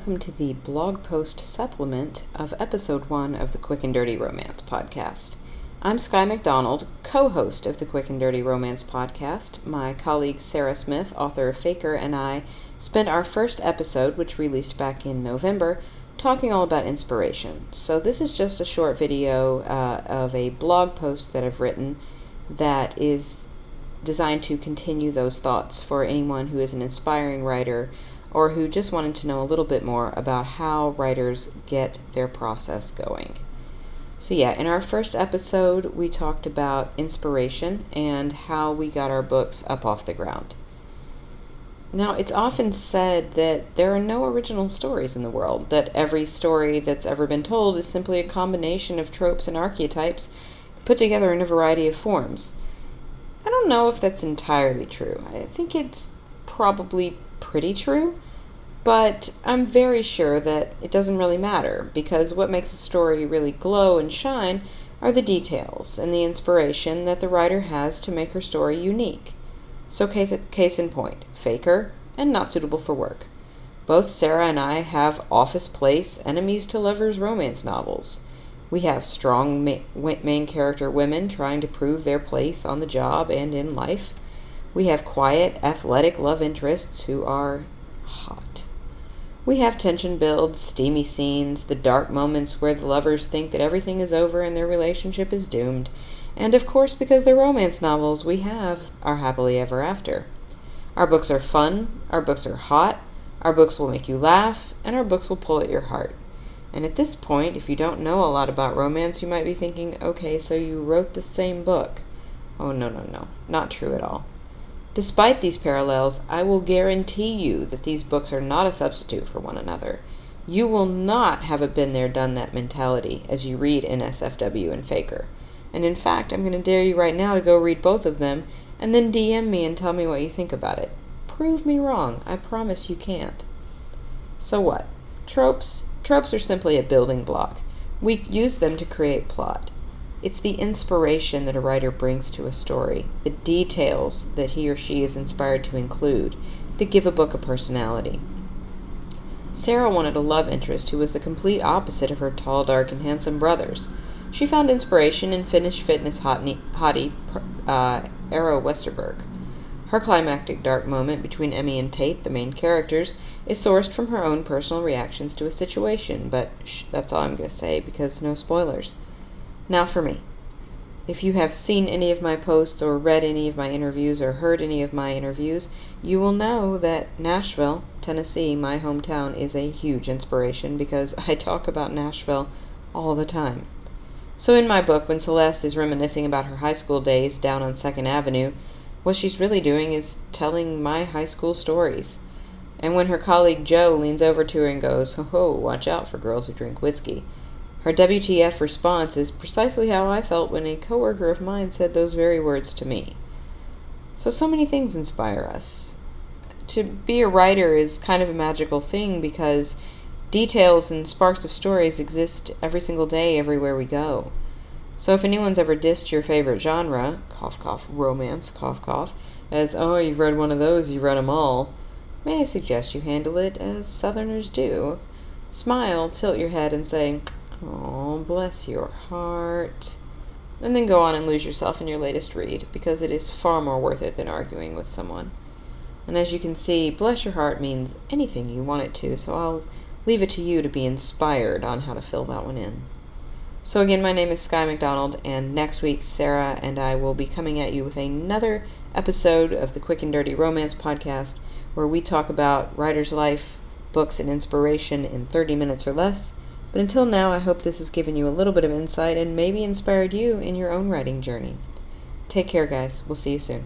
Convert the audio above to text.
Welcome to the blog post supplement of episode 1 of the Quick and Dirty Romance podcast. I'm Sky McDonald, co-host of the Quick and Dirty Romance podcast. My colleague Sarah Smith, author of Faker, and I spent our first episode, which released back in November, talking all about inspiration. So this is just a short video of a blog post that I've written that is designed to continue those thoughts for anyone who is an inspiring writer or who just wanted to know a little bit more about how writers get their process going. So in our first episode, we talked about inspiration and how we got our books up off the ground. Now, it's often said that there are no original stories in the world, that every story that's ever been told is simply a combination of tropes and archetypes put together in a variety of forms. I don't know if that's entirely true. I think it's probably pretty true, but I'm very sure that it doesn't really matter, because what makes a story really glow and shine are the details and the inspiration that the writer has to make her story unique. So case in point, Faker and Not Suitable for Work. Both Sarah and I have office place, enemies to lovers romance novels. We have strong main character women trying to prove their place on the job and in life. We have quiet, athletic love interests who are hot. We have tension builds, steamy scenes, the dark moments where the lovers think that everything is over and their relationship is doomed. And of course, because they're romance novels, we have our happily ever after. Our books are fun, our books are hot, our books will make you laugh, and our books will pull at your heart. And at this point, if you don't know a lot about romance, you might be thinking, okay, so you wrote the same book. Oh, no, not true at all. Despite these parallels, I will guarantee you that these books are not a substitute for one another. You will not have a been there, done that mentality as you read NSFW and Faker. And in fact, I'm going to dare you right now to go read both of them and then DM me and tell me what you think about it. Prove me wrong. I promise you can't. So what? Tropes are simply a building block. We use them to create plot. It's the inspiration that a writer brings to a story, the details that he or she is inspired to include, that give a book a personality. Sarah wanted a love interest who was the complete opposite of her tall, dark, and handsome brothers. She found inspiration in Finnish fitness hottie Eero Westerberg. Her climactic dark moment between Emmy and Tate, the main characters, is sourced from her own personal reactions to a situation, but that's all I'm going to say because no spoilers. Now for me. If you have seen any of my posts or read any of my interviews or heard any of my interviews, you will know that Nashville, Tennessee, my hometown, is a huge inspiration because I talk about Nashville all the time. So in my book, when Celeste is reminiscing about her high school days down on 2nd Avenue, what she's really doing is telling my high school stories. And when her colleague Joe leans over to her and goes, "Ho, watch out for girls who drink whiskey," her WTF response is precisely how I felt when a coworker of mine said those very words to me. So many things inspire us. To be a writer is kind of a magical thing because details and sparks of stories exist every single day everywhere we go. So if anyone's ever dissed your favorite genre, cough cough, romance, cough cough, as, "Oh, you've read one of those, you've read them all," may I suggest you handle it as Southerners do. Smile, tilt your head, and say, "Oh, bless your heart," and then go on and lose yourself in your latest read, because it is far more worth it than arguing with someone. And as you can see, bless your heart means anything you want it to, so I'll leave it to you to be inspired on how to fill that one in. So again, my name is Sky McDonald, and next week Sarah and I will be coming at you with another episode of the Quick and Dirty Romance podcast, where we talk about writer's life, books, and inspiration in 30 minutes or less. But until now, I hope this has given you a little bit of insight and maybe inspired you in your own writing journey. Take care, guys. We'll see you soon.